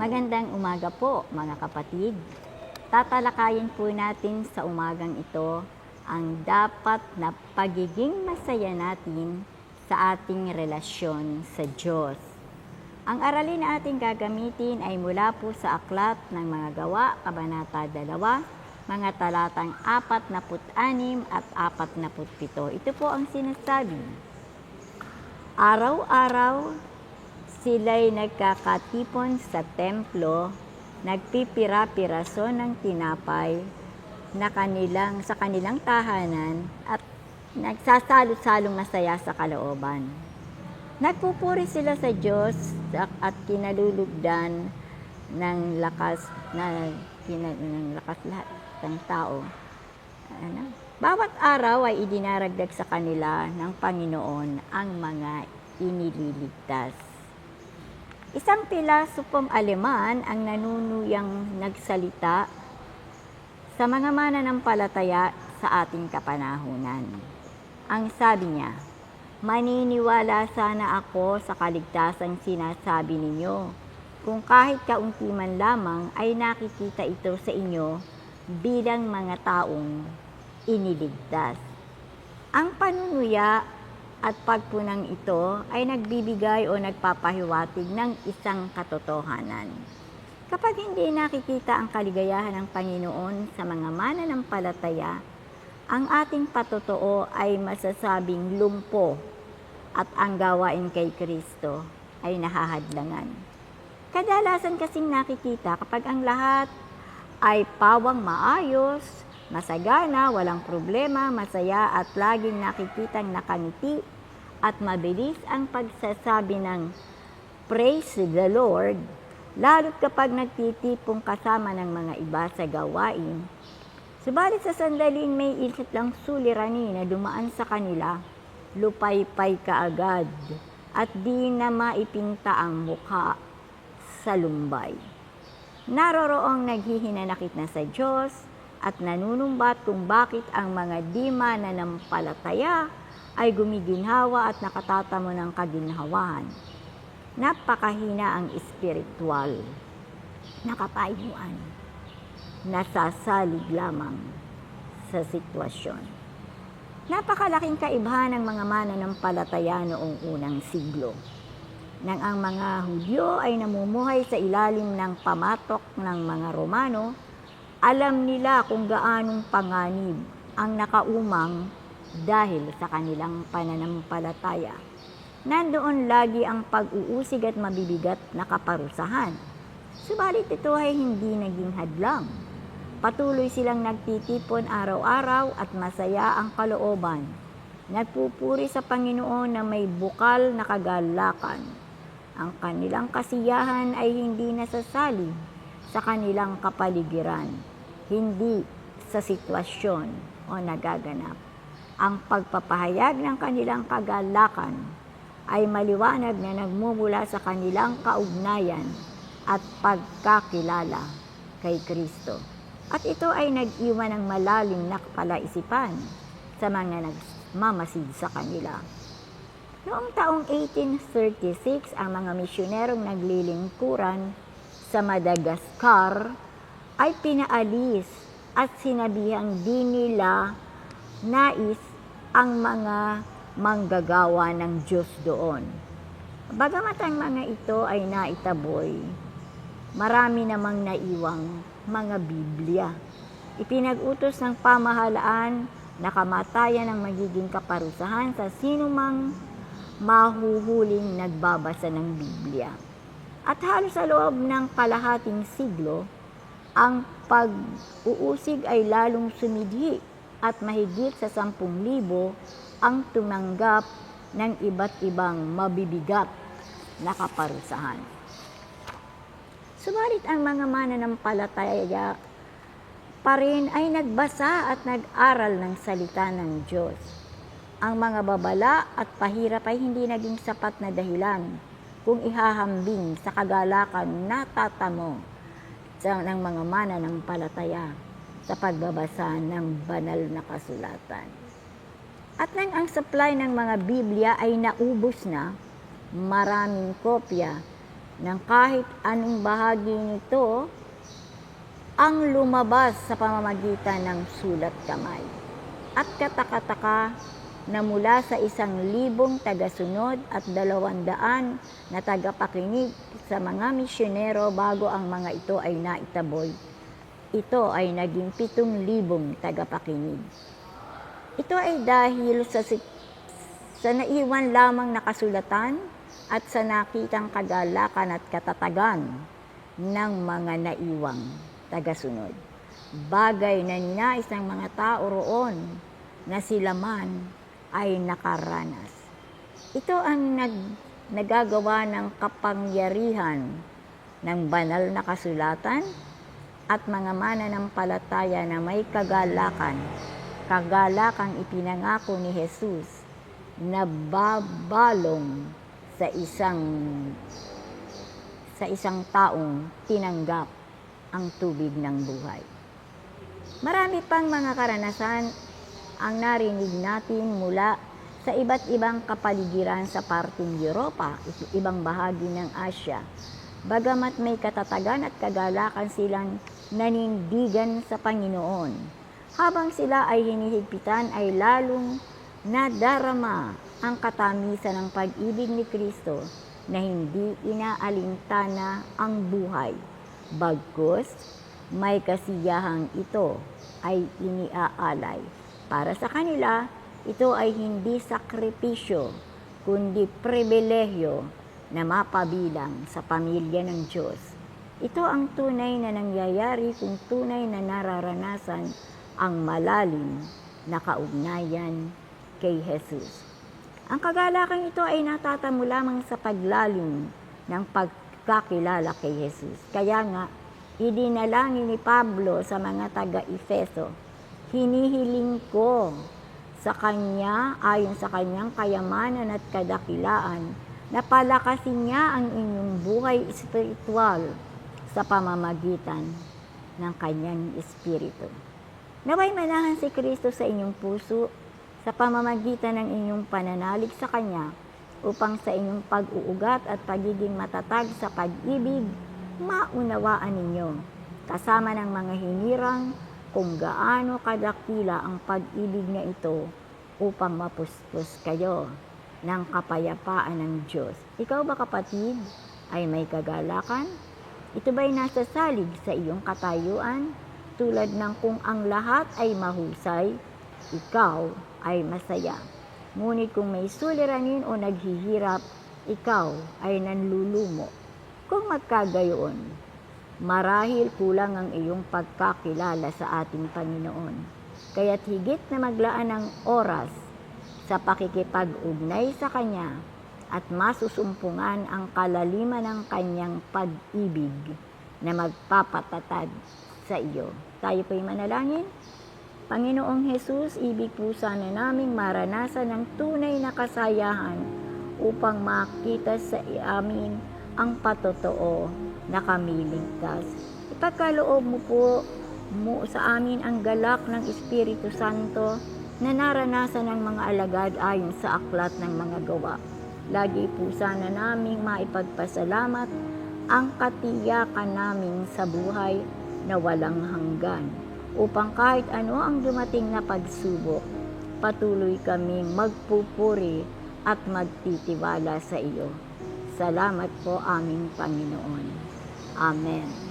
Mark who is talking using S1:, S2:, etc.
S1: Magandang umaga po mga kapatid. Tatalakayin po natin sa umagang ito ang dapat na pagiging masaya natin sa ating relasyon sa Diyos. Ang aralin na ating gagamitin ay mula po sa Aklat ng Mga Gawa, Kabanata 2, mga talatang 46 at 47. Ito po ang sinasabi. Araw-araw, sila'y nagkakatipon sa templo, nagpipira-piraso ng tinapay sa kanilang tahanan at nagsasalo-salong masaya sa kalooban. Nagpupuri sila sa Diyos at kinalulugdan ng lakas lahat ng tao. Bawat araw ay idinaragdag sa kanila ng Panginoon ang mga inililigtas. Isang pilasopong Aleman ang nanunuyang nagsalita sa mga mananampalataya sa ating kapanahunan. Ang sabi niya, "Maniniwala sana ako sa kaligtasang sinasabi ninyo, kung kahit kaunti man lamang ay nakikita ito sa inyo bilang mga taong iniligtas." Ang panunuya at pagpunang ito ay nagbibigay o nagpapahiwatig ng isang katotohanan. Kapag hindi nakikita ang kaligayahan ng Panginoon sa mga mananampalataya, ang ating patotoo ay masasabing lumpo at ang gawain kay Kristo ay nahahadlangan. Kadalasan kasing nakikita kapag ang lahat ay pawang maayos, masagana, walang problema, masaya at laging nakikitang nakangiti at mabilis ang pagsasabi ng praise the Lord, lalo't kapag nagtitipong kasama ng mga iba sa gawain. Subalit sa sandaling may isip lang suliranin na dumaan sa kanila, lupaypay kaagad at di na maipinta ang mukha sa lumbay. Naroroong naghihinanakit na sa Diyos at nanunumbat kung bakit ang mga di mananampalataya ay gumiginhawa at nakatatamo ng kaginhawahan. Napakahina ang espiritual na katayuan, nasasalig lamang sa sitwasyon. Napakalaking kaibahan ng mga mananampalataya noong unang siglo, nang ang mga Hudyo ay namumuhay sa ilalim ng pamatok ng mga Romano. Alam nila kung gaanong panganib ang nakaumang dahil sa kanilang pananampalataya. Nandoon lagi ang pag-uusig at mabibigat na kaparusahan. Subalit ito ay hindi naging hadlang. Patuloy silang nagtitipon araw-araw at masaya ang kalooban. Nagpupuri sa Panginoon na may bukal na kagalakan. Ang kanilang kasiyahan ay hindi nasasali sa kanilang kapaligiran, hindi sa sitwasyon o nagaganap. Ang pagpapahayag ng kanilang kagalakan ay maliwanag na nagmumula sa kanilang kaugnayan at pagkakilala kay Kristo. At ito ay nag-iwan ng malalim na palaisipan sa mga nagmamasid sa kanila. Noong taong 1836, ang mga misyonerong naglilingkuran sa Madagascar ay pinaalis at sinabihang di nila nais ang mga manggagawa ng Diyos doon. Bagamat ang mga ito ay naitaboy, marami namang naiwang mga Biblia. Ipinag-utos ng pamahalaan na kamatayan ang magiging kaparusahan sa sinumang mahuhuling nagbabasa ng Biblia. At halos sa loob ng kalahating siglo, ang pag-uusig ay lalong sumidhi at mahigit sa 10,000 ang tumanggap ng iba't ibang mabibigat na kaparusahan. Subalit ang mga mananampalataya pa rin ay nagbasa at nag-aral ng salita ng Diyos. Ang mga babala at pahirap ay hindi naging sapat na dahilan kung ihahambing sa kagalakan natatamo ng mga mananampalataya sa pagbabasa ng banal na kasulatan. At nang ang supply ng mga Biblia ay naubos na, maraming kopya ng kahit anong bahagi nito ang lumabas sa pamamagitan ng sulat kamay. At katakataka na mula sa 1,000 tagasunod at 200 na tagapakinig sa mga misyonero bago ang mga ito ay naitaboy, ito ay naging 7,000 tagapakinig. Ito ay dahil sa naiwan lamang na kasulatan at sa nakitang kagalakan at katatagan ng mga naiwang tagasunod. Bagay na ninais ng mga tao roon na sila man ay nakaranas. Ito ang nagagawa ng kapangyarihan ng banal na kasulatan at mga mananampalataya na may kagalakan. Kagalakang ipinangako ni Jesus na babalong sa isang taong tinanggap ang tubig ng buhay. Marami pang mga karanasan ang narinig natin mula sa iba't ibang kapaligiran sa parteng Europa, ibang bahagi ng Asya. Bagamat may katatagan at kagalakan silang nanindigan sa Panginoon, habang sila ay hinihigpitan ay lalong nadarama ang katamisan ng pag-ibig ni Kristo na hindi inaalintana ang buhay. Bagkus, may kasiyahang ito ay iniaalay. Para sa kanila, ito ay hindi sakripisyo, kundi pribilehyo na mapabilang sa pamilya ng Diyos. Ito ang tunay na nangyayari kung tunay na nararanasan ang malalim na kaugnayan kay Jesus. Ang kagalakang ito ay natatamo lamang sa paglalim ng pagkakilala kay Jesus. Kaya nga, idinalangin ni Pablo sa mga taga-Efeso, hinihiling ko sa Kanya, ayon sa Kanyang kayamanan at kadakilaan, na palakasin niya ang inyong buhay espiritual sa pamamagitan ng Kanyang Espiritu. Naway manahan si Kristo sa inyong puso sa pamamagitan ng inyong pananalig sa Kanya upang sa inyong pag-uugat at pagiging matatag sa pag-ibig, maunawaan ninyo, kasama ng mga hinirang, kung gaano kadakila ang pag-ibig na ito upang mapuspos kayo ng kapayapaan ng Diyos. Ikaw ba, kapatid, ay may kagalakan? Ito ba'y nasasalig sa iyong katayuan? Tulad ng kung ang lahat ay mahusay, ikaw ay masaya. Ngunit kung may suliranin o naghihirap, ikaw ay nanlulumo. Kung magkagayoon, marahil kulang ang iyong pagkakilala sa ating Panginoon. Kaya't higit na maglaan ng oras sa pakikipag-ugnay sa Kanya at masusumpungan ang kalaliman ng Kanyang pag-ibig na magpapatatag sa iyo. Tayo po'y manalangin. Panginoong Jesus, ibig po sana naming maranasan ng tunay na kasayahan upang makita sa amin ang patotoo na kami ligtas. Ipagkaloob mo po sa amin ang galak ng Espiritu Santo na naranasan ng mga alagad ayon sa aklat ng mga gawa. Lagi po sana naming maipagpasalamat ang katiyakan namin sa buhay na walang hanggan, upang kahit ano ang dumating na pagsubok, patuloy kaming magpupuri at magtitiwala sa iyo. Salamat po aming Panginoon. Amen.